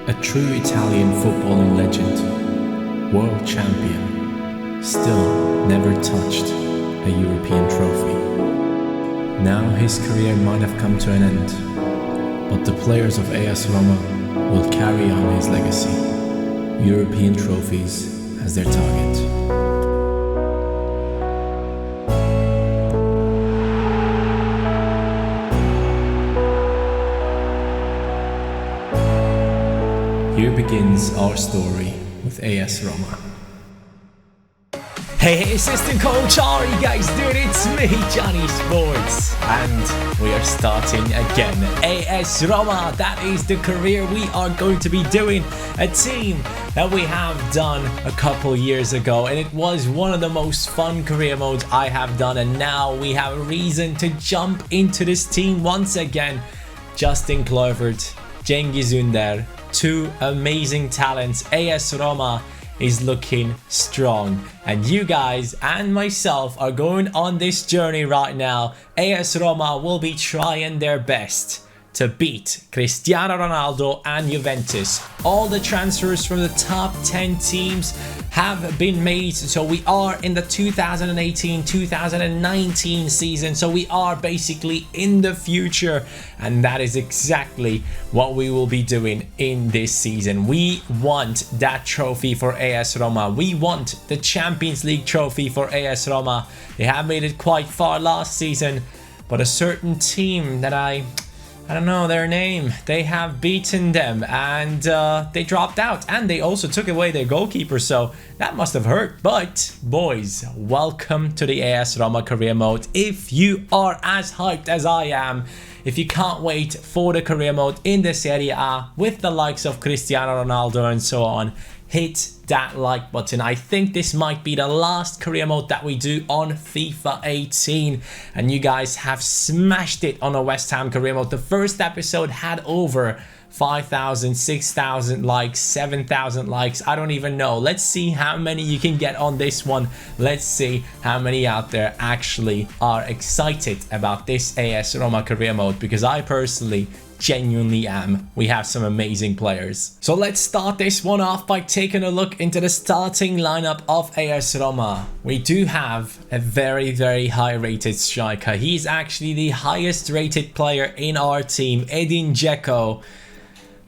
A true Italian footballing legend, world champion, still never touched a European trophy. Now his career might have come to an end, but the players of AS Roma will carry on his legacy, European trophies as their target. Here begins our story with AS Roma. Hey, assistant coach, how are you guys doing? It's me, Johnny Sports, and we are starting again. AS Roma, that is the career we are going to be doing. A team that we have done a couple years ago, and it was one of the most fun career modes I have done, and now we have a reason to jump into this team once again. Justin Kluivert, Cengiz Ünder, two amazing talents. AS Roma is looking strong, and you guys and myself are going on this journey right now. AS Roma will be trying their best to beat Cristiano Ronaldo and Juventus. All the transfers from the top 10 teams have been made, so we are in the 2018-2019 season, so we are basically in the future, and that is exactly what we will be doing in this season. We want that trophy for AS Roma. We want the Champions League trophy for AS Roma. They have made it quite far last season, but a certain team that I don't know their name, they have beaten them, and they dropped out, and they also took away their goalkeeper, so that must have hurt. But boys, welcome to the AS Roma career mode. If you are as hyped as I am, if you can't wait for the career mode in the Serie A with the likes of Cristiano Ronaldo and so on, hit that like button. I think this might be the last career mode that we do on FIFA 18, and you guys have smashed it on a West Ham career mode. The first episode had over 5,000, 6,000 likes, 7,000 likes. I don't even know. Let's see how many you can get on this one. Let's see how many out there actually are excited about this AS Roma career mode, because I personally genuinely am. We have some amazing players. So let's start this one off by taking a look into the starting lineup of AS Roma. We do have a very high rated striker. He's actually the highest rated player in our team, Edin Dzeko.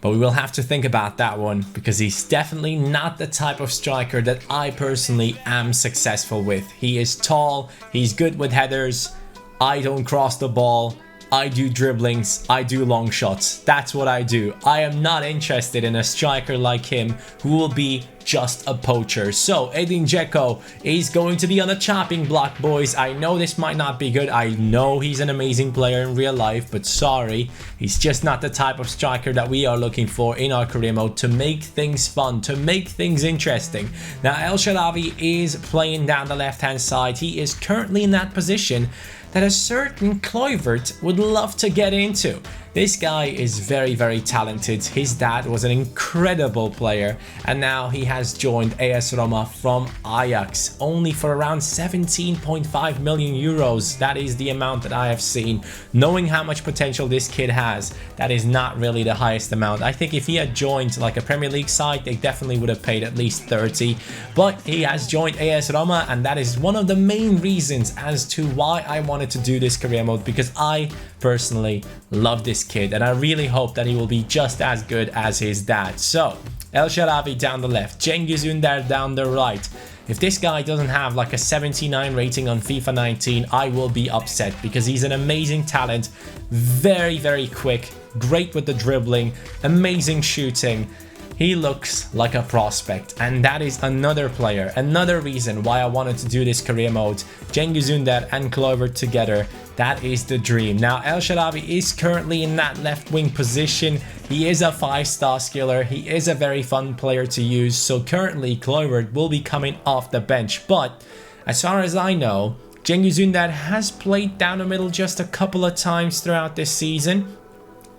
But we will have to think about that one, because he's definitely not the type of striker that I personally am successful with. He is tall, he's good with headers, I don't cross the ball, I do dribblings, I do long shots. That's what I do. I am not interested in a striker like him who will be just a poacher. So Edin Dzeko is going to be on a chopping block, boys. I know this might not be good. I know he's an amazing player in real life, but sorry, he's just not the type of striker that we are looking for in our career mode to make things fun, to make things interesting. Now El Shaarawy is playing down the left hand side. He is currently in that position that a certain Kluivert would love to get into. This guy is very talented. His dad was an incredible player, and now he has joined AS Roma from Ajax, only for around 17.5 million euros. That is the amount that I have seen. Knowing how much potential this kid has, that is not really the highest amount. I think if he had joined like a Premier League side, they definitely would have paid at least 30. But he has joined AS Roma, and that is one of the main reasons as to why I wanted to do this career mode, because I personally love this kid, and I really hope that he will be just as good as his dad. So El Shaarawy down the left, Cengiz Ünder down the right. If this guy doesn't have like a 79 rating on FIFA 19, I will be upset, because he's an amazing talent, very quick, great with the dribbling, amazing shooting. He looks like a prospect, and that is another player, another reason why I wanted to do this career mode. Cengiz Ünder and Kluivert together, that is the dream. Now El Shaarawy is currently in that left wing position. He is a 5-star skiller. He is a very fun player to use. So currently Kluivert will be coming off the bench. But as far as I know, Cengiz Ünder has played down the middle just a couple of times throughout this season.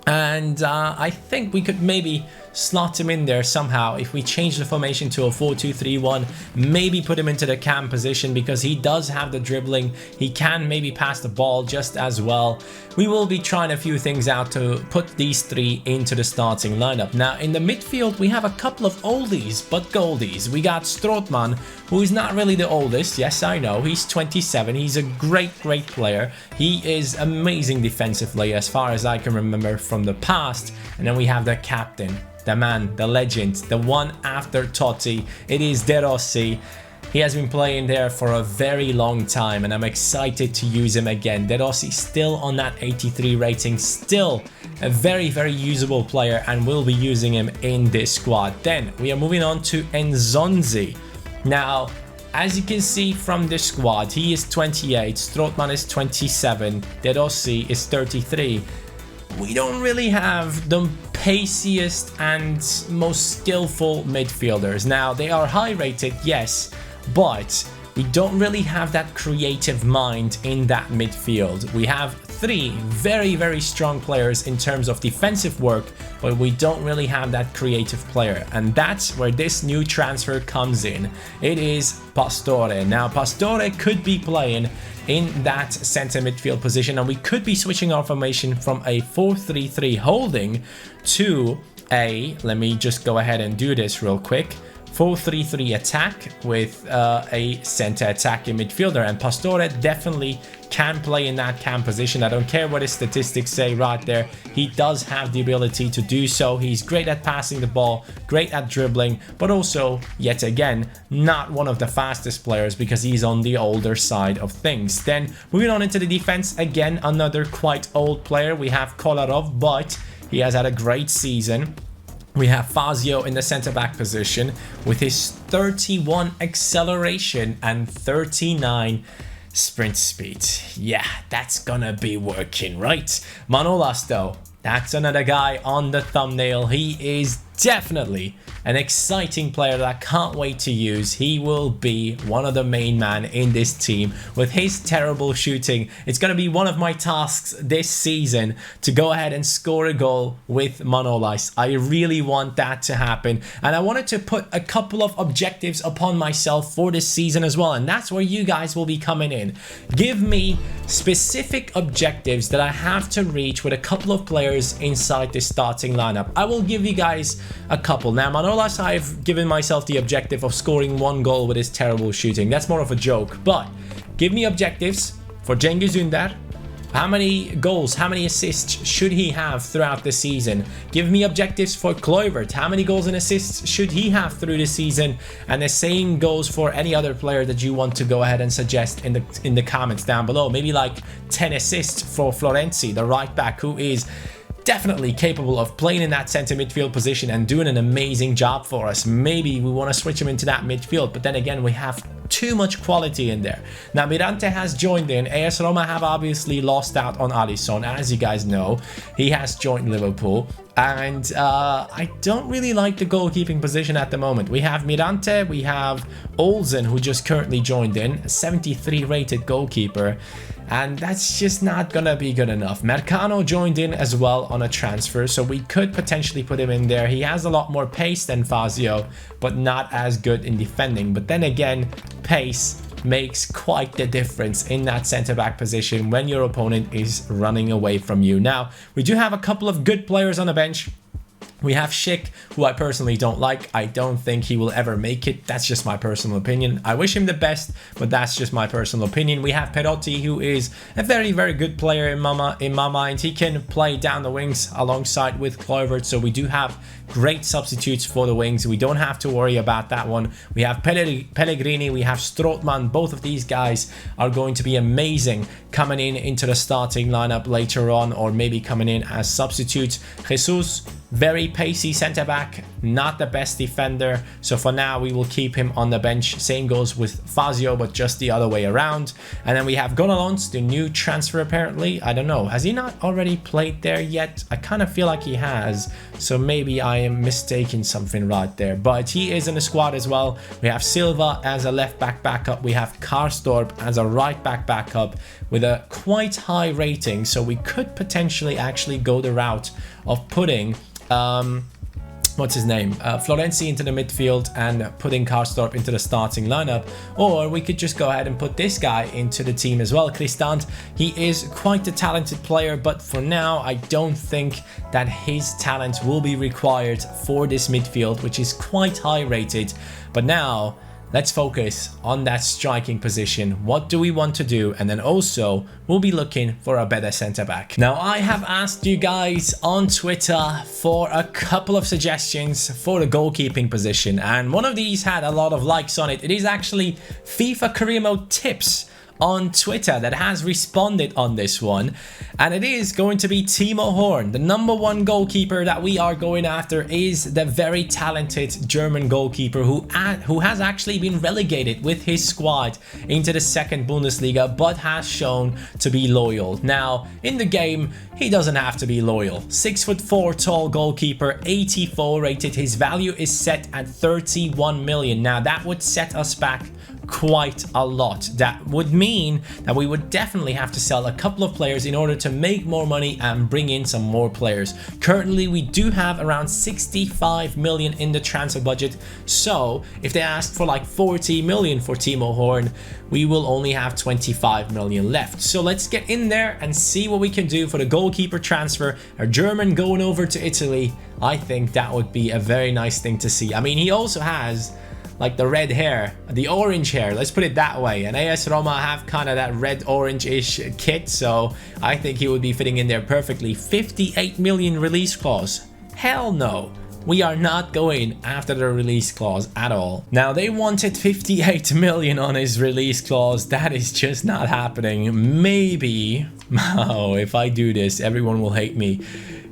And I think we could maybe slot him in there somehow. If we change the formation to a 4-2-3-1, maybe put him into the cam position because he does have the dribbling. He can maybe pass the ball just as well. We will be trying a few things out to put these three into the starting lineup. Now, in the midfield, we have a couple of oldies but goldies. We got Strootman, who is not really the oldest. Yes, I know. He's 27. He's a great player. He is amazing defensively as far as I can remember from the past. And then we have the captain, the man, the legend, the one after Totti. It is De Rossi. He has been playing there for a very long time, and I'm excited to use him again. De Rossi still on that 83 rating, still a very usable player, and we'll be using him in this squad. Then we are moving on to Nzonzi. Now, as you can see from this squad, he is 28, Strootman is 27, De Rossi is 33. We don't really have the paciest and most skillful midfielders. Now, they are high rated, yes, but we don't really have that creative mind in that midfield. We have three very strong players in terms of defensive work, but we don't really have that creative player, and that's where this new transfer comes in. It is Pastore. Now, Pastore could be playing in that center midfield position, and we could be switching our formation from a 4-3-3 holding to a, let me just go ahead and do this real quick, 4-3-3 attack with a center attacking midfielder, and Pastore definitely can play in that cam position. I don't care what his statistics say right there. He does have the ability to do so. He's great at passing the ball, great at dribbling, but also, yet again, not one of the fastest players because he's on the older side of things. Then moving on into the defense, again, another quite old player. We have Kolarov, but he has had a great season. We have Fazio in the centre-back position with his 31 acceleration and 39 sprint speed. Yeah, that's gonna be working, right? Manolas, though, that's another guy on the thumbnail. He is definitely an exciting player that I can't wait to use. He will be one of the main men in this team with his terrible shooting. It's going to be one of my tasks this season to go ahead and score a goal with Manolas. I really want that to happen, and I wanted to put a couple of objectives upon myself for this season as well, and that's where you guys will be coming in. Give me specific objectives that I have to reach with a couple of players inside the starting lineup. I will give you guys a couple. Now, Manolas, I've given myself the objective of scoring 1 goal with his terrible shooting. That's more of a joke, but give me objectives for Cengiz Ünder. How many goals, how many assists should he have throughout the season? Give me objectives for Kluivert. How many goals and assists should he have through the season? And the same goes for any other player that you want to go ahead and suggest in the comments down below. Maybe like 10 assists for Florenzi, the right back, who is definitely capable of playing in that center midfield position and doing an amazing job for us. Maybe we want to switch him into that midfield, but then again, we have too much quality in there. Now, Mirante has joined in. AS Roma have obviously lost out on Alisson, as you guys know. He has joined Liverpool, and I don't really like the goalkeeping position at the moment. We have Mirante, we have Olsen, who just currently joined in, a 73 rated goalkeeper, and that's just not gonna be good enough. Mercano joined in as well on a transfer, so we could potentially put him in there. He has a lot more pace than Fazio, but not as good in defending. But then again, pace makes quite the difference in that centre-back position when your opponent is running away from you. Now, we do have a couple of good players on the bench. We have Schick, who I personally don't like. I don't think he will ever make it. That's just my personal opinion. I wish him the best, but that's just my personal opinion. We have Perotti, who is a very good player in my mind. He can play down the wings alongside with Kluivert, so we do have great substitutes for the wings. We don't have to worry about that one. We have Pellegrini, we have Strootman. Both of these guys are going to be amazing coming into the starting lineup later on, or maybe coming in as substitutes. Jesus, very pacey centre back, not the best defender, so for now we will keep him on the bench. Same goes with Fazio, but just the other way around. And then we have Gonalons, the new transfer apparently. I don't know, has he not already played there yet? I kind of feel like he has, so maybe I am mistaking something right there, but he is in the squad as well. We have Silva as a left back backup. We have Karstorp as a right back backup with a quite high rating, so we could potentially actually go the route of putting what's his name, Florenzi into the midfield and putting Karsdorp into the starting lineup, or we could just go ahead and put this guy into the team as well, Kristant. He is quite a talented player, but for now I don't think that his talent will be required for this midfield, which is quite high rated. But now let's focus on that striking position. What do we want to do? And then also we'll be looking for a better center back. Now, I have asked you guys on Twitter for a couple of suggestions for the goalkeeping position, and one of these had a lot of likes on it. It is actually FIFA Career Mode Tips on Twitter that has responded on this one, and it is going to be Timo Horn. The #1 goalkeeper that we are going after is the very talented German goalkeeper who has actually been relegated with his squad into the second Bundesliga, but has shown to be loyal. Now, in the game, he doesn't have to be loyal. 6'4" tall goalkeeper, 84 rated. His value is set at 31 million. Now, that would set us back quite a lot. That would mean that we would definitely have to sell a couple of players in order to make more money and bring in some more players. Currently, we do have around 65 million in the transfer budget, so if they asked for like 40 million for Timo Horn, we will only have 25 million left. So let's get in there and see what we can do for the goalkeeper transfer. A German going over to Italy, I think that would be a very nice thing to see. I mean, he also has like the red hair, the orange hair, let's put it that way. And AS Roma have kind of that red orange-ish kit, so I think he would be fitting in there perfectly. 58 million release clause. Hell no. We are not going after the release clause at all. Now, they wanted 58 million on his release clause. That is just not happening. Maybe, oh, if I do this, everyone will hate me.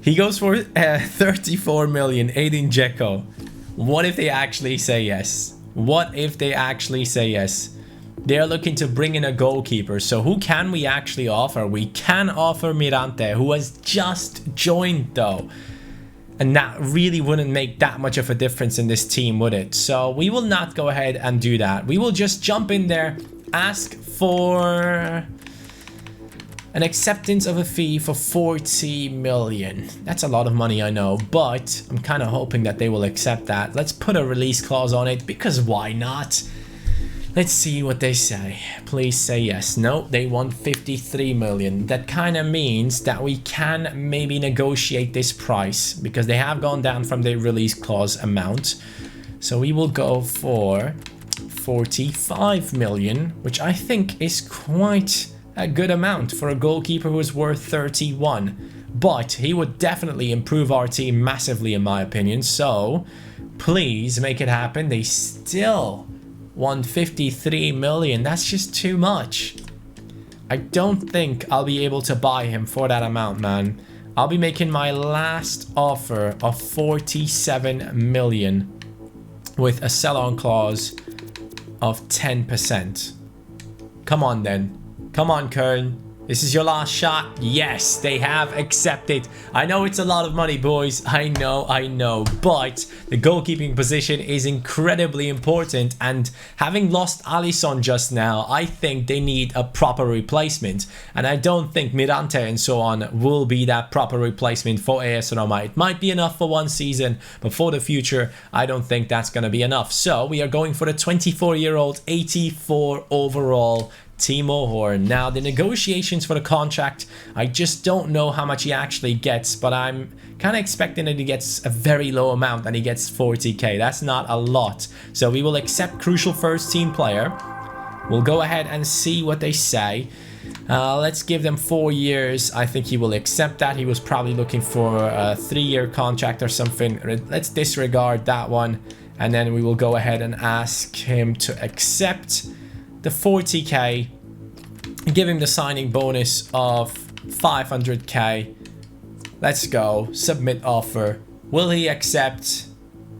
He goes for 34 million, Edin Dzeko. What if they actually say yes? What if they actually say yes? They're looking to bring in a goalkeeper. So who can we actually offer? We can offer Mirante, who has just joined though. And that really wouldn't make that much of a difference in this team, would it? So we will not go ahead and do that. We will just jump in there, ask for an acceptance of a fee for 40 million. That's a lot of money, I know, but I'm kind of hoping that they will accept that. Let's put a release clause on it, because why not? Let's see what they say. Please say yes. No, they want 53 million. That kind of means that we can maybe negotiate this price, because they have gone down from their release clause amount. So we will go for 45 million, which I think is quite a good amount for a goalkeeper who is worth 31, but he would definitely improve our team massively in my opinion. So please make it happen. They still want 53 million. That's just too much. I don't think I'll be able to buy him for that amount, man. I'll be making my last offer of 47 million with a sell-on clause of 10%. Come on then. Come on, Köln. This is your last shot. Yes, they have accepted. I know it's a lot of money, boys. I know. But the goalkeeping position is incredibly important. And having lost Alisson just now, I think they need a proper replacement. And I don't think Mirante and so on will be that proper replacement for AS Roma. It might be enough for one season, but for the future, I don't think that's going to be enough. So we are going for the 24-year-old, 84 overall Timo Horn. Now, the negotiations for the contract, I just don't know how much he actually gets, but I'm kind of expecting that he gets a very low amount and he gets 40k. That's not a lot. So we will accept crucial first team player. We'll go ahead and see what they say. Let's give them 4 years. I think he will accept that. He was probably looking for a 3-year contract or something. Let's disregard that one. And then we will go ahead and ask him to accept the 40k, give him the signing bonus of 500k. Let's go. Submit offer. Will he accept?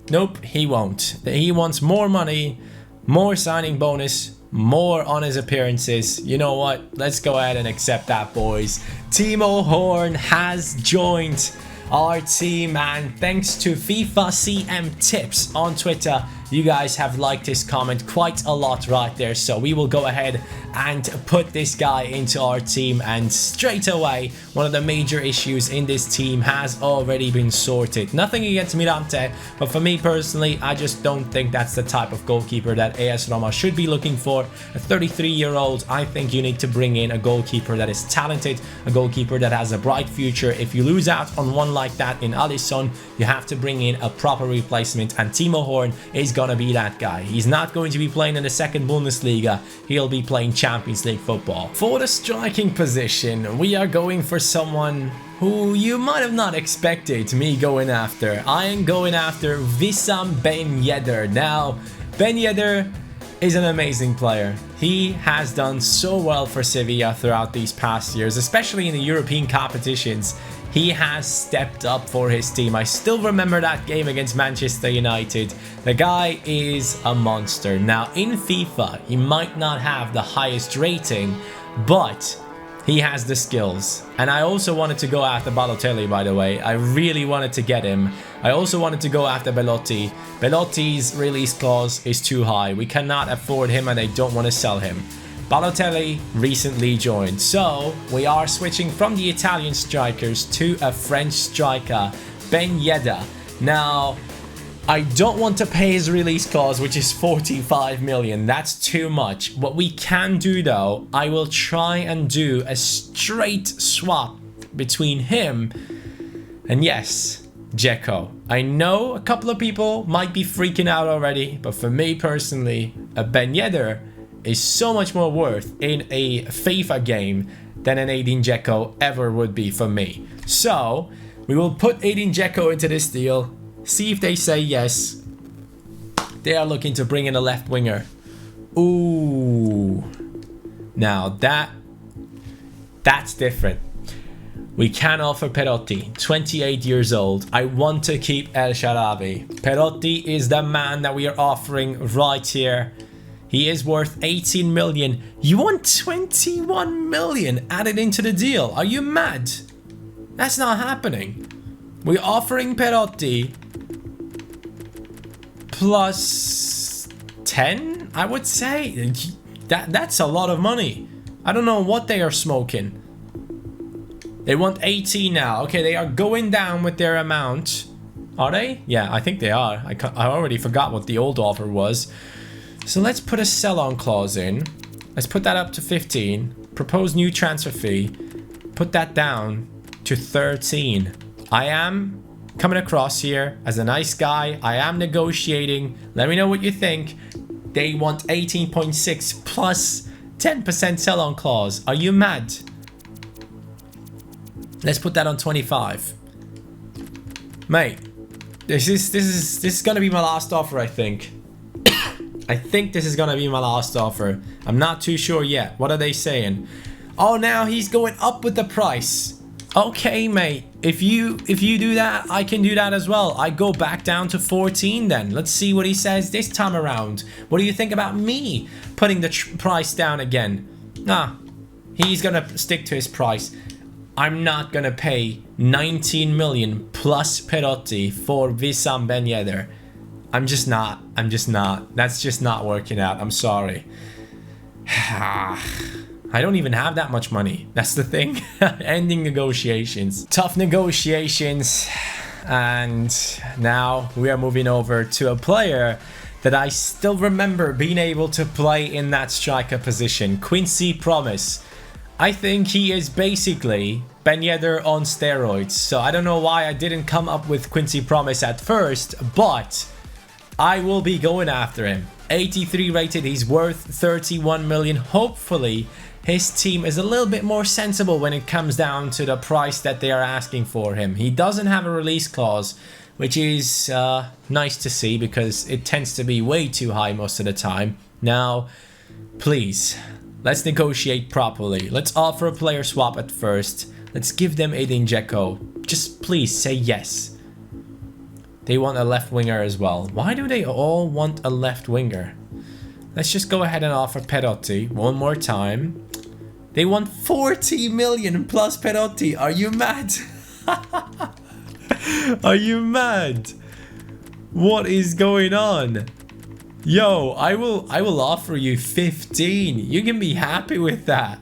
Nope, he won't. He wants more money, more signing bonus, more on his appearances. You know what? Let's go ahead and accept that, boys. Timo Horn has joined our team, and thanks to FIFA CM Tips on Twitter, You guys have liked this comment quite a lot right there, so we will go ahead and put this guy into our team, and straight away one of the major issues in this team has already been sorted. Nothing against Mirante, but for me personally, I just don't think that's the type of goalkeeper that AS Roma should be looking for. A 33-year-old, I think you need to bring in a goalkeeper that is talented, a goalkeeper that has a bright future. If you lose out on one like that in Alisson, you have to bring in a proper replacement, and Timo Horn is gonna be that guy. He's not going to be playing in the second Bundesliga, he'll be playing Champions League football. For the striking position, we are going for someone who you might have not expected me going after. I am going after Wissam Ben Yedder. Now, Ben Yedder is an amazing player. He has done so well for Sevilla throughout these past years, especially in the European competitions. He has stepped up for his team. I still remember that game against Manchester United. The guy is a monster. Now, in FIFA, he might not have the highest rating, but he has the skills. And I also wanted to go after Balotelli, by the way. I really wanted to get him. I also wanted to go after Belotti. Belotti's release clause is too high. We cannot afford him, and I don't want to sell him. Balotelli recently joined, so we are switching from the Italian strikers to a French striker, Ben Yedder. Now, I don't want to pay his release clause, which is 45 million. That's too much. What we can do though, I will try and do a straight swap between him and, yes, Dzeko. I know a couple of people might be freaking out already, but for me personally, a Ben Yedder is so much more worth in a FIFA game than an Edin Dzeko ever would be for me. So we will put Edin Dzeko into this deal, see if they say yes. They are looking to bring in a left winger. Ooh, now that's different. We can offer Perotti, 28 years old. I want to keep El Shaarawy. Perotti is the man that we are offering right here. He is worth 18 million. You want 21 million added into the deal? Are you mad? That's not happening. We're offering Perotti plus 10, I would say. That's a lot of money. I don't know what they are smoking. They want 18 now. Okay, they are going down with their amount. Are they? Yeah, I think they are. I already forgot what the old offer was. So let's put a sell-on clause in. Let's put that up to 15. Propose new transfer fee. Put that down to 13. I am coming across here as a nice guy. I am negotiating. Let me know what you think. They want 18.6 plus 10% sell-on clause. Are you mad? Let's put that on 25. Mate, this is gonna be my last offer, I think. I think this is gonna be my last offer. I'm not too sure yet. What are they saying? Oh, now he's going up with the price. Okay, mate. If you do that, I can do that as well. I go back down to 14 then. Let's see what he says this time around. What do you think about me putting the price down again? Nah, he's gonna stick to his price. I'm not gonna pay 19 million plus Perotti for Wissam Ben Yedder. I'm just not. That's just not working out. I'm sorry. I don't even have that much money. That's the thing. Ending negotiations. Tough negotiations. And now we are moving over to a player that I still remember being able to play in that striker position. Quincy Promes. I think he is basically Ben Yedder on steroids. So I don't know why I didn't come up with Quincy Promes at first, but I will be going after him. 83 rated, he's worth 31 million. Hopefully his team is a little bit more sensible when it comes down to the price that they are asking for him. He doesn't have a release clause, which is nice to see because it tends to be way too high most of the time. Now, please, let's negotiate properly. Let's offer a player swap at first. Let's give them Edin Dzeko. Just please say yes. They want a left winger as well. Why do they all want a left winger? Let's just go ahead and offer Perotti one more time. They want 40 million plus Perotti. Are you mad? Are you mad? What is going on? Yo, I will offer you 15. You can be happy with that.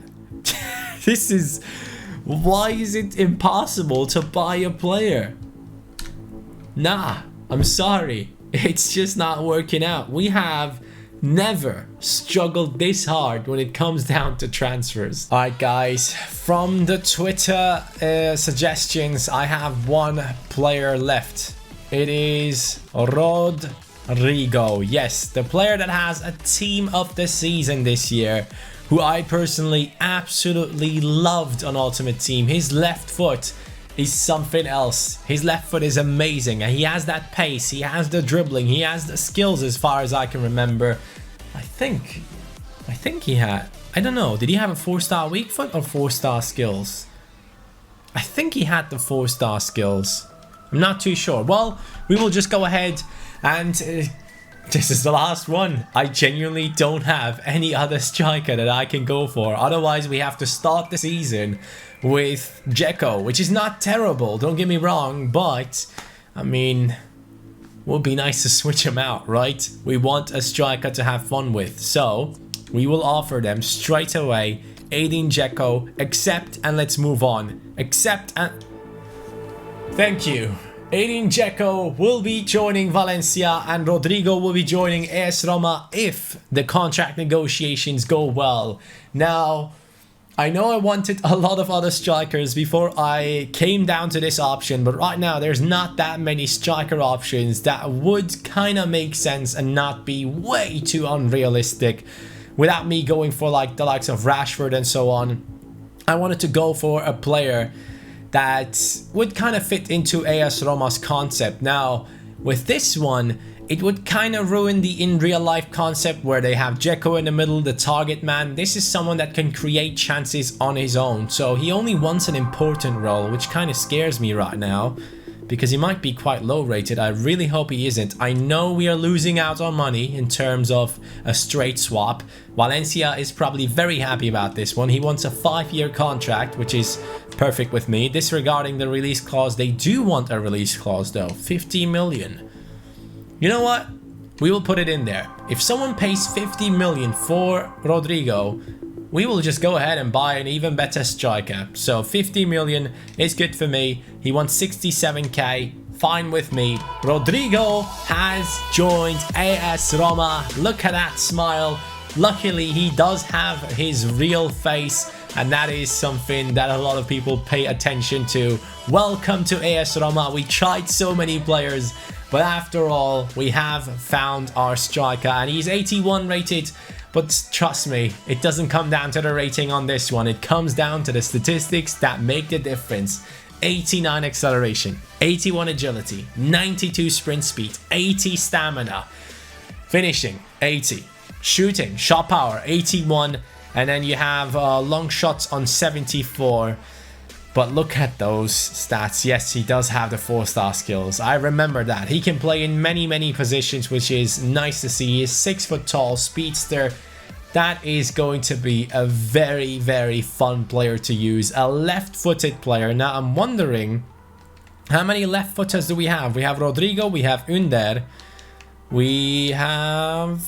Why is it impossible to buy a player? Nah, I'm sorry. It's just not working out. We have never struggled this hard when it comes down to transfers. Alright guys, from the Twitter suggestions, I have one player left. It is Rodrigo. Yes, the player that has a team of the season this year, who I personally absolutely loved on Ultimate Team. His left foot is something else. His left foot is amazing, and he has that pace, he has the dribbling, he has the skills as far as I can remember. I think he had, I don't know, did he have a 4-star weak foot or 4-star skills? I think he had the 4-star skills. I'm not too sure. Well, we will just go ahead and this is the last one. I genuinely don't have any other striker that I can go for. Otherwise, we have to start the season with Dzeko, which is not terrible, don't get me wrong, but I mean, would be nice to switch him out, right? We want a striker to have fun with, so we will offer them straight away. Edin Dzeko, accept and let's move on. Accept and thank you. Edin Dzeko will be joining Valencia and Rodrigo will be joining AS Roma if the contract negotiations go well. Now, I know I wanted a lot of other strikers before I came down to this option, but right now there's not that many striker options that would kind of make sense and not be way too unrealistic without me going for like the likes of Rashford and so on. I wanted to go for a player that would kind of fit into AS Roma's concept. Now, with this one, it would kind of ruin the in real life concept where they have Dzeko in the middle, the target man. This is someone that can create chances on his own. So he only wants an important role, which kind of scares me right now because he might be quite low rated. I really hope he isn't. I know we are losing out on money in terms of a straight swap. Valencia is probably very happy about this one. He wants a 5-year contract, which is perfect with me. Disregarding the release clause, they do want a release clause though. 50 million. You know what? We will put it in there. If someone pays 50 million for Rodrigo, we will just go ahead and buy an even better striker. So 50 million is good for me. He wants 67k. Fine with me. Rodrigo has joined AS Roma. Look at that smile. Luckily, he does have his real face, and that is something that a lot of people pay attention to. Welcome to AS Roma. We tried so many players, but after all, we have found our striker, and he's 81 rated. But trust me, it doesn't come down to the rating on this one. It comes down to the statistics that make the difference. 89 acceleration, 81 agility, 92 sprint speed, 80 stamina, finishing 80, shooting, shot power 81, and then you have long shots on 74. But look at those stats. Yes, he does have the 4-star skills. I remember that. He can play in many positions, which is nice to see. He is 6 foot tall, speedster. That is going to be a very fun player to use. A left-footed player. Now, I'm wondering, how many left-footers do we have? We have Rodrigo, we have Under. We have...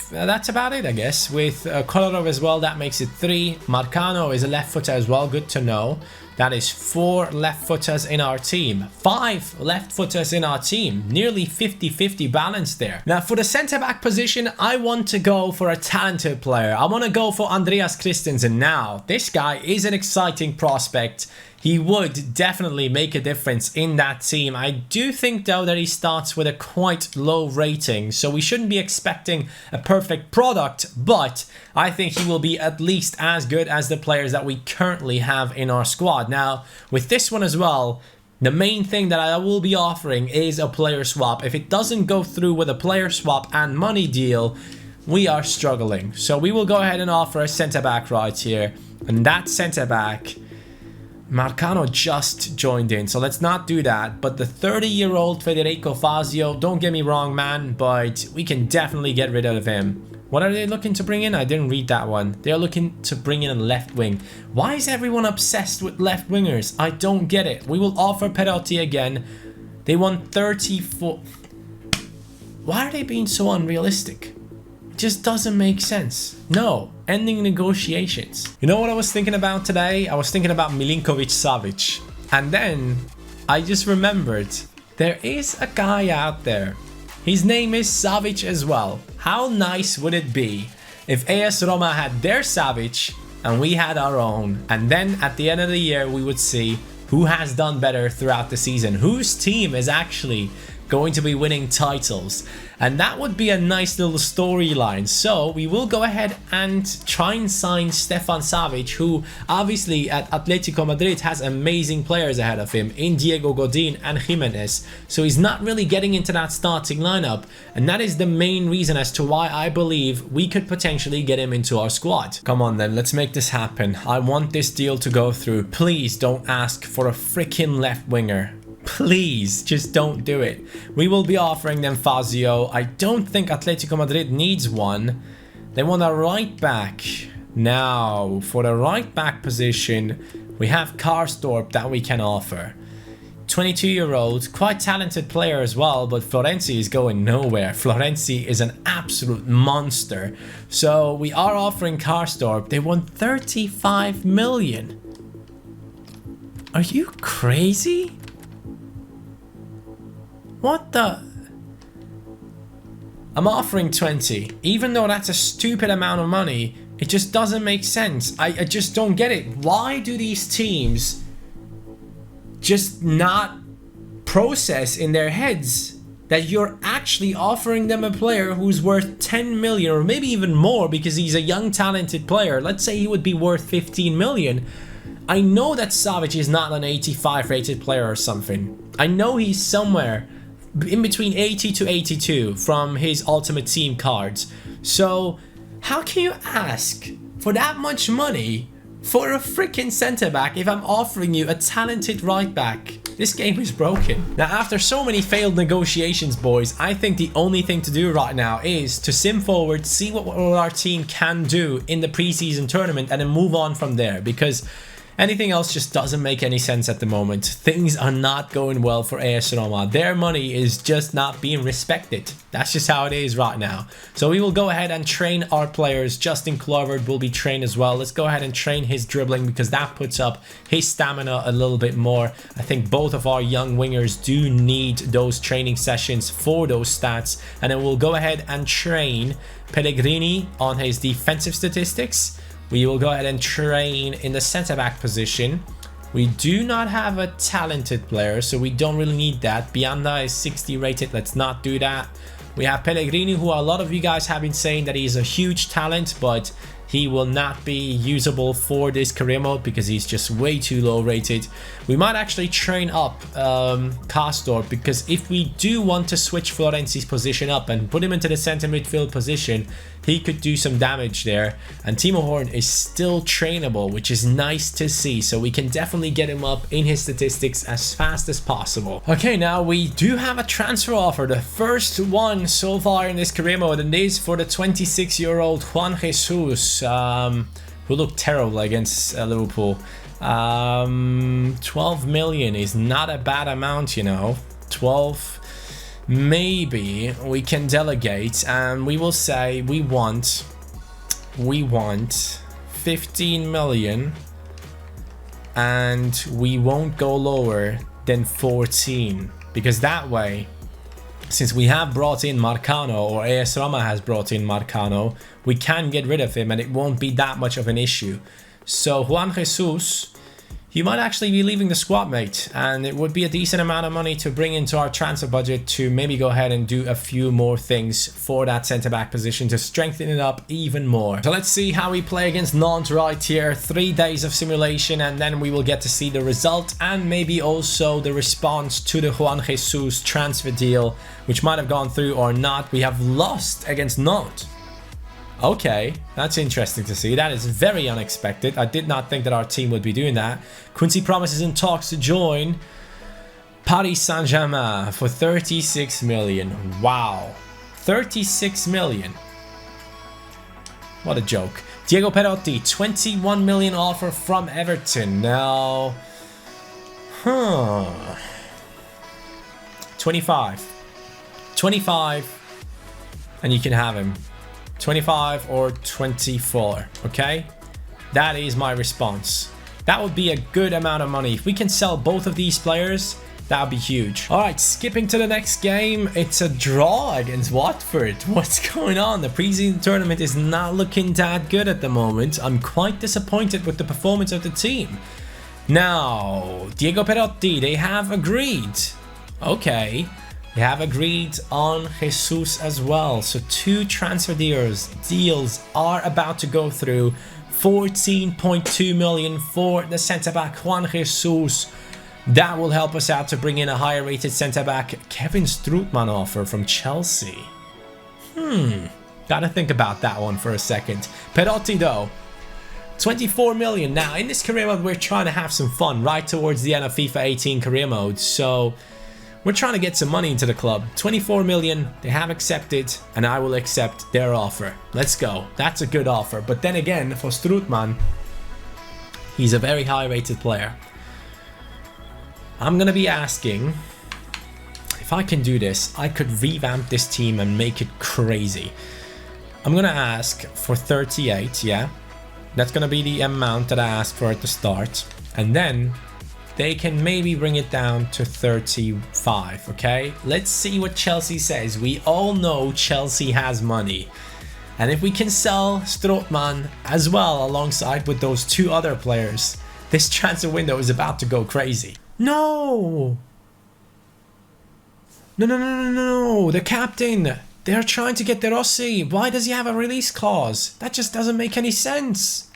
that's about it, I guess. With Kolarov as well, that makes it 3. Marcano is a left-footer as well. Good to know. That is 4 left-footers in our team. 5 left-footers in our team. Nearly 50-50 balance there. Now, for the centre-back position, I want to go for a talented player. I want to go for Andreas Christensen now. This guy is an exciting prospect. He would definitely make a difference in that team. I do think, though, that he starts with a quite low rating, so we shouldn't be expecting a perfect product, but I think he will be at least as good as the players that we currently have in our squad. Now, with this one as well, the main thing that I will be offering is a player swap. If it doesn't go through with a player swap and money deal, we are struggling. So we will go ahead and offer a centre-back right here, and that centre-back... Marcano just joined in, so let's not do that. But the 30-year-old Federico Fazio, don't get me wrong, man, but we can definitely get rid of him. What are they looking to bring in? I didn't read that one. They're looking to bring in a left wing. Why is everyone obsessed with left wingers? I don't get it. We will offer Perotti again. They want 34... Why are they being so unrealistic? It just doesn't make sense. No, ending negotiations. You know what I was thinking about today? I was thinking about Milinkovic-Savic. And then I just remembered there is a guy out there. His name is Savic as well. How nice would it be if AS Roma had their Savic and we had our own, and then at the end of the year we would see who has done better throughout the season, whose team is actually going to be winning titles, and that would be a nice little storyline. So we will go ahead and try and sign Stefan Savic, who obviously at Atletico Madrid has amazing players ahead of him in Diego Godin and Jimenez, so he's not really getting into that starting lineup, and that is the main reason as to why I believe we could potentially get him into our squad. Come on then, let's make this happen. I want this deal to go through. Please don't ask for a freaking left winger. Please, just don't do it. We will be offering them Fazio. I don't think Atletico Madrid needs one. They want a right back. Now, for the right back position, we have Karsdorp that we can offer. 22-year-old, quite talented player as well, but Florenzi is going nowhere. Florenzi is an absolute monster. So we are offering Karsdorp. They want 35 million. Are you crazy? What the? I'm offering 20. Even though that's a stupid amount of money, it just doesn't make sense. I just don't get it. Why do these teams just not process in their heads that you're actually offering them a player who's worth 10 million or maybe even more because he's a young talented player? Let's say he would be worth 15 million. I know that Savic is not an 85 rated player or something. I know he's somewhere in between 80 to 82 from his Ultimate Team cards. So how can you ask for that much money for a freaking centre back if I'm offering you a talented right back? This game is broken. Now, after so many failed negotiations, boys, I think the only thing to do right now is to sim forward, see what our team can do in the preseason tournament, and then move on from there, because anything else just doesn't make any sense at the moment. Things are not going well for AS Roma. Their money is just not being respected. That's just how it is right now. So we will go ahead and train our players. Justin Kluivert will be trained as well. Let's go ahead and train his dribbling because that puts up his stamina a little bit more. I think both of our young wingers do need those training sessions for those stats. And then we'll go ahead and train Pellegrini on his defensive statistics. We will go ahead and train in the centre-back position. We do not have a talented player, so we don't really need that. Bianda is 60 rated. Let's not do that. We have Pellegrini, who a lot of you guys have been saying that he's a huge talent, but he will not be usable for this career mode because he's just way too low rated. We might actually train up Karsdorp, because if we do want to switch Florenzi's position up and put him into the center midfield position, he could do some damage there. And Timo Horn is still trainable, which is nice to see. So we can definitely get him up in his statistics as fast as possible. Okay, now we do have a transfer offer. The first one so far in this career mode, and this for the 26-year-old Juan Jesus, who looked terrible against Liverpool. 12 million is not a bad amount, you know. 12, maybe we can delegate, and we will say we want 15 million, and we won't go lower than 14, because that way, since we have brought in Marcano, or AS Roma has brought in Marcano, we can get rid of him and it won't be that much of an issue. So Juan Jesus, you might actually be leaving the squad, mate, and it would be a decent amount of money to bring into our transfer budget to maybe go ahead and do a few more things for that centre-back position to strengthen it up even more. So let's see how we play against Nantes right here. 3 days of simulation, and then we will get to see the result and maybe also the response to the Juan Jesus transfer deal, which might have gone through or not. We have lost against Nantes. Okay, that's interesting to see. That is very unexpected. I did not think that our team would be doing that. Quincy Promise is in talks to join Paris Saint-Germain for 36 million. Wow. 36 million. What a joke. Diego Perotti, 21 million offer from Everton. Now, 25, and you can have him. 25 or 24, okay? That is my response. That would be a good amount of money. If we can sell both of these players, that would be huge. All right, skipping to the next game. It's a draw against Watford. What's going on? The preseason tournament is not looking that good at the moment. I'm quite disappointed with the performance of the team. Now, Diego Perotti, they have agreed. Okay. They have agreed on Jesus as well. So 2 transfer deals are about to go through. 14.2 million for the centre-back Juan Jesus. That will help us out to bring in a higher rated centre-back. Kevin Strootman offer from Chelsea. Gotta think about that one for a second. Perotti though, 24 million. Now in this career mode we're trying to have some fun right towards the end of FIFA 18 career mode. So we're trying to get some money into the club. 24 million, they have accepted, and I will accept their offer. Let's go. That's a good offer. But then again, for Strootman, he's a very high rated player. I'm going to be asking, if I can do this, I could revamp this team and make it crazy. I'm going to ask for 38, yeah? That's going to be the amount that I asked for at the start. And then they can maybe bring it down to 35, okay? Let's see what Chelsea says. We all know Chelsea has money. And if we can sell Strootman as well alongside with those 2 other players, this transfer window is about to go crazy. No! No. The captain. They're trying to get De Rossi. Why does he have a release clause? That just doesn't make any sense.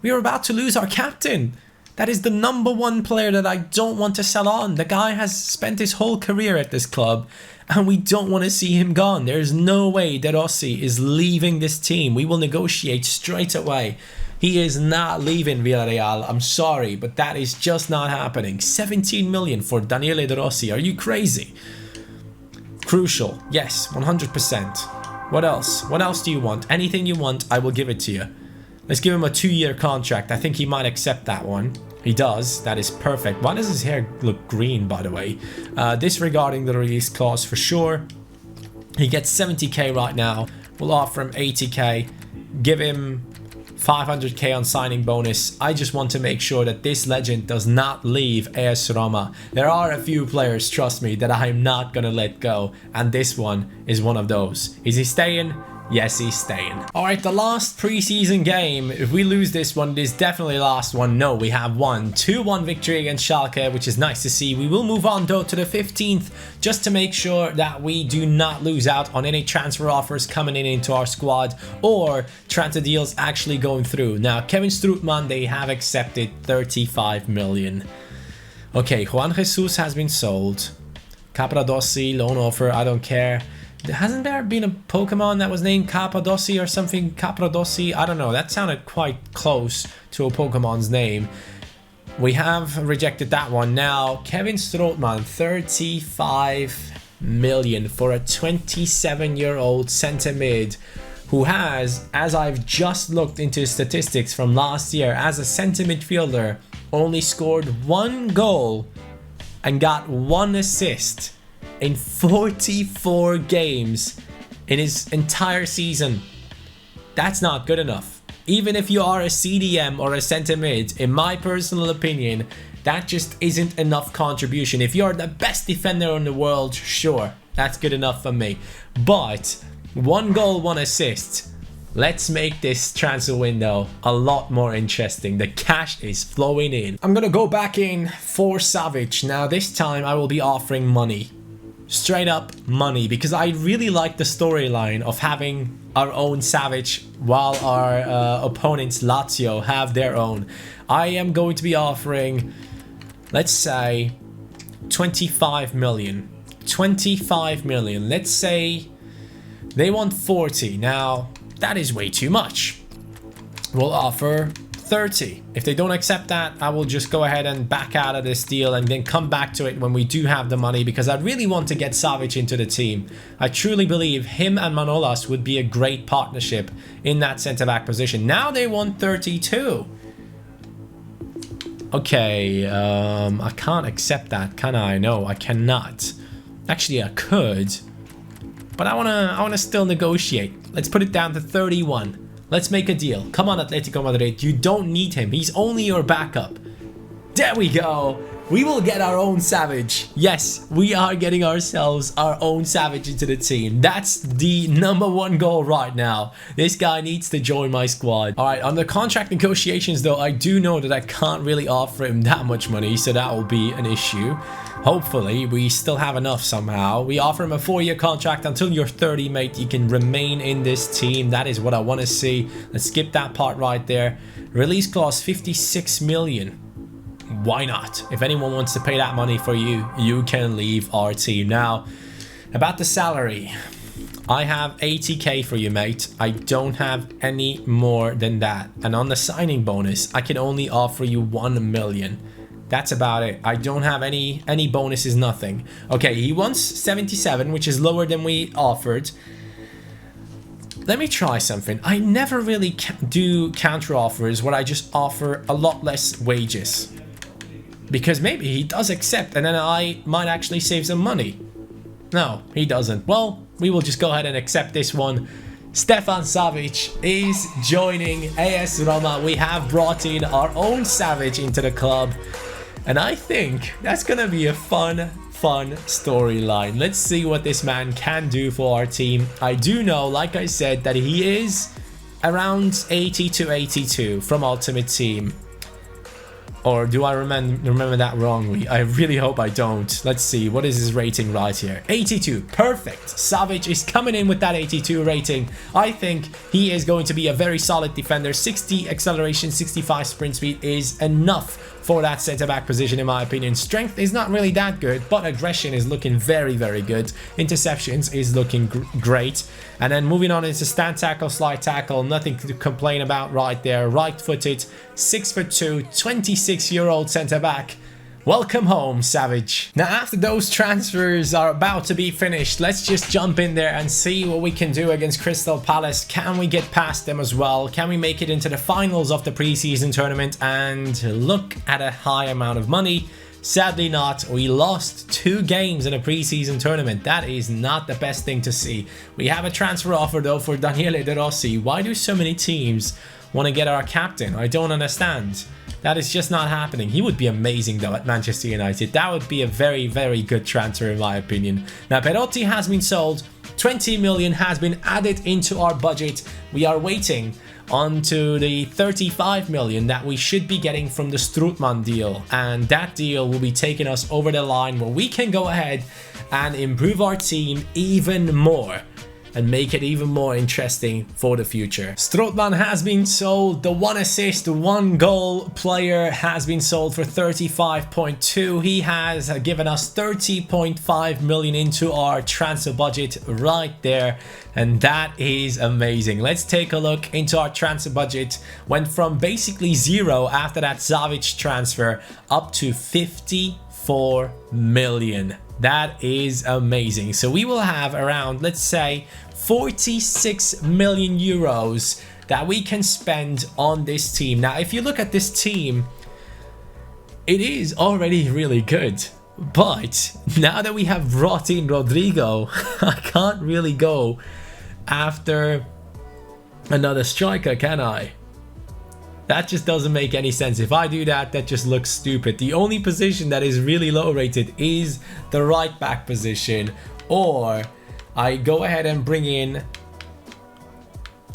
We are about to lose our captain. That is the #1 player that I don't want to sell on. The guy has spent his whole career at this club and we don't want to see him gone. There's no way De Rossi is leaving this team. We will negotiate straight away. He is not leaving Villarreal. I'm sorry, but that is just not happening. 17 million for Daniele De Rossi. Are you crazy? Crucial. Yes, 100%. What else? What else do you want? Anything you want, I will give it to you. Let's give him a 2-year contract. I think he might accept that one. He does. That is perfect. Why does his hair look green, by the way? Disregarding the release clause for sure. He gets 70k right now. We'll offer him 80k. Give him 500k on signing bonus. I just want to make sure that this legend does not leave AS Roma. There are a few players, trust me, that I am not gonna let go, and this one is one of those. Is he staying? Yes, he's staying. Alright, the last preseason game. If we lose this one, it is definitely the last one. No, we have won. 2-1 victory against Schalke, which is nice to see. We will move on though to the 15th, just to make sure that we do not lose out on any transfer offers coming in into our squad, or transfer deals actually going through. Now, Kevin Strootman, they have accepted 35 million. Okay, Juan Jesus has been sold. Capradossi, loan offer, I don't care. Hasn't there been a Pokemon that was named Capadossi or something? Capradossi? I don't know. That sounded quite close to a Pokemon's name. We have rejected that one. Now, Kevin Strootman, 35 million for a 27-year-old centre mid who has, as I've just looked into his statistics from last year, as a centre midfielder, only scored 1 goal and got 1 assist in 44 games in his entire season. That's not good enough. Even if you are a CDM or a centre mid, in my personal opinion, that just isn't enough contribution. If you're the best defender in the world, sure, that's good enough for me. But 1 goal, 1 assist. Let's make this transfer window a lot more interesting. The cash is flowing in. I'm gonna go back in for Savic. Now this time I will be offering money. Straight up money, because I really like the storyline of having our own Savic while our opponents Lazio have their own. I am going to be offering, let's say, 25 million. 25 million. Let's say they want 40. Now, that is way too much. We'll offer 30. If they don't accept that, I will just go ahead and back out of this deal and then come back to it when we do have the money, because I really want to get Savic into the team. I truly believe him and Manolas would be a great partnership in that centre-back position. Now they want 32. Okay, I can't accept that, can I? No, I cannot. Actually, I could. But I wanna still negotiate. Let's put it down to 31. Let's make a deal. Come on, Atletico Madrid. You don't need him. He's only your backup. There we go. We will get our own Savage. Yes, we are getting ourselves our own Savage into the team. That's the #1 goal right now. This guy needs to join my squad. All right, on the contract negotiations, though, I do know that I can't really offer him that much money, so that will be an issue. Hopefully, we still have enough somehow. We offer him a 4-year contract. Until you're 30, mate, you can remain in this team. That is what I want to see. Let's skip that part right there. Release clause, 56 million. Why not? If anyone wants to pay that money for you, you can leave our team. Now, about the salary. I have 80k for you, mate. I don't have any more than that. And on the signing bonus, I can only offer you 1 million. That's about it. I don't have any bonuses, nothing. Okay, he wants 77, which is lower than we offered. Let me try something. I never really do counter offers where I just offer a lot less wages. Because maybe he does accept and then I might actually save some money. No, he doesn't. Well, we will just go ahead and accept this one. Stefan Savic is joining AS Roma. We have brought in our own Savage into the club. And I think that's going to be a fun storyline. Let's see what this man can do for our team. I do know, like I said, that he is around 80 to 82 from Ultimate Team. Or do I remember that wrongly? I really hope I don't. Let's see. What is his rating right here? 82. Perfect. Savage is coming in with that 82 rating. I think he is going to be a very solid defender. 60 acceleration, 65 sprint speed is enough for that centre-back position, in my opinion. Strength is not really that good, but aggression is looking very, very good. Interceptions is looking great. And then moving on into stand tackle, slide tackle, nothing to complain about right there. Right-footed, 6'2", 26-year-old centre-back. Welcome home, Savage. Now, after those transfers are about to be finished, let's just jump in there and see what we can do against Crystal Palace. Can we get past them as well? Can we make it into the finals of the preseason tournament and look at a high amount of money? Sadly not. We lost 2 games in a preseason tournament. That is not the best thing to see. We have a transfer offer though for Daniele De Rossi. Why do so many teams want to get our captain? I don't understand. That is just not happening. He would be amazing though at Manchester United. That would be a very, very good transfer in my opinion. Now Perotti has been sold. 20 million has been added into our budget. We are waiting onto the 35 million that we should be getting from the Strootman deal, and that deal will be taking us over the line where we can go ahead and improve our team even more and make it even more interesting for the future. Strootman has been sold. The 1 assist, 1 goal player has been sold for 35.2. He has given us 30.5 million into our transfer budget right there. And that is amazing. Let's take a look into our transfer budget. Went from basically 0 after that Savic transfer up to 54 million. That is amazing. So we will have around, let's say, 46 million euros that we can spend on this team. Now, if you look at this team, it is already really good. But now that we have brought in Rodrigo, I can't really go after another striker, can I? That just doesn't make any sense. If I do that, that just looks stupid. The only position that is really low rated is the right back position. Or I go ahead and bring in...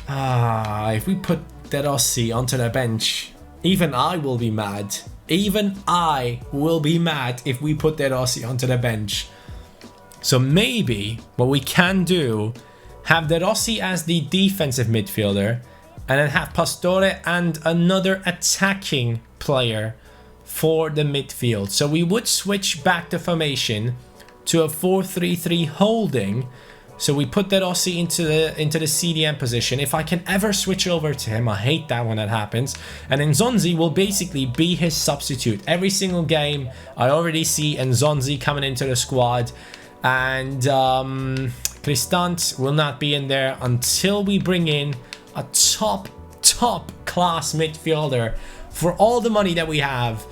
if we put De Rossi onto the bench, even I will be mad. Even I will be mad if we put De Rossi onto the bench. So maybe what we can do, have De Rossi as the defensive midfielder, and then have Pastore and another attacking player for the midfield. So we would switch back the formation to a 4-3-3 holding. So we put De Rossi into the CDM position. If I can ever switch over to him, I hate that when that happens. And Nzonzi will basically be his substitute. Every single game, I already see Nzonzi coming into the squad. And Cristant will not be in there until we bring in a top class midfielder for all the money that we have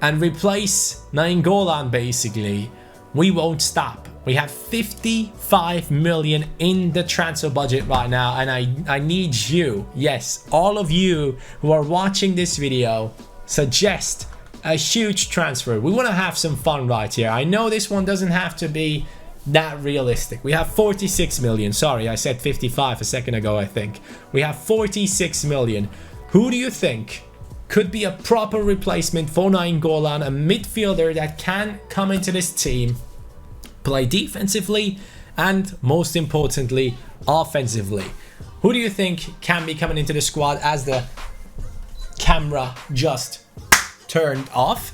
and replace Nainggolan. Basically, we won't stop. We have 55 million in the transfer budget right now, and I need you, yes, all of you who are watching this video, suggest a huge transfer. We want to have some fun right here. I know this one doesn't have to be that realistic. We have 46 million. Sorry, I said 55 a second ago, I think. We have 46 million. Who do you think could be a proper replacement for Nainggolan, a midfielder that can come into this team, play defensively, and most importantly, offensively? Who do you think can be coming into the squad as the camera just turned off?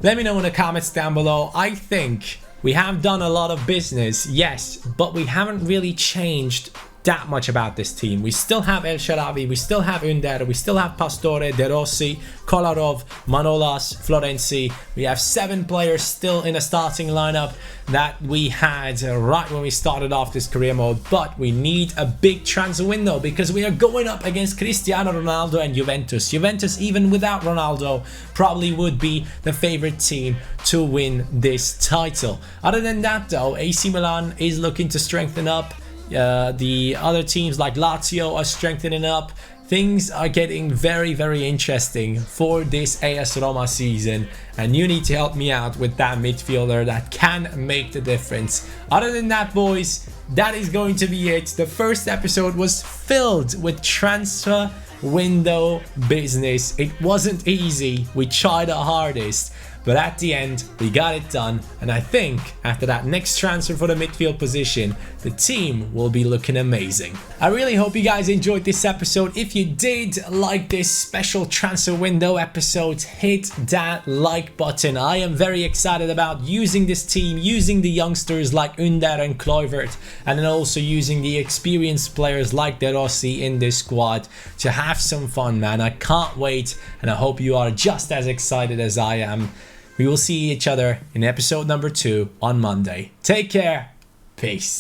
Let me know in the comments down below. I think we have done a lot of business, yes, but we haven't really changed that much about this team. We still have El Sharawi, we still have Under, we still have Pastore, De Rossi, Kolarov, Manolas, Florenzi. We have 7 players still in a starting lineup that we had right when we started off this career mode, but we need a big transfer window because we are going up against Cristiano Ronaldo and Juventus. Juventus, even without Ronaldo, probably would be the favorite team to win this title. Other than that though, AC Milan is looking to strengthen up. The other teams like Lazio are strengthening up. Things are getting very, very interesting for this AS Roma season, and you need to help me out with that midfielder that can make the difference. Other than that, boys, that is going to be it. The first episode was filled with transfer window business. It wasn't easy. We tried our hardest, but at the end we got it done, and I think after that next transfer for the midfield position, the team will be looking amazing. I really hope you guys enjoyed this episode. If you did like this special transfer window episode, hit that like button. I am very excited about using this team, using the youngsters like Under and Kluivert, and then also using the experienced players like De Rossi in this squad to have some fun, man. I can't wait, and I hope you are just as excited as I am. We will see each other in episode number 2 on Monday. Take care. Peace.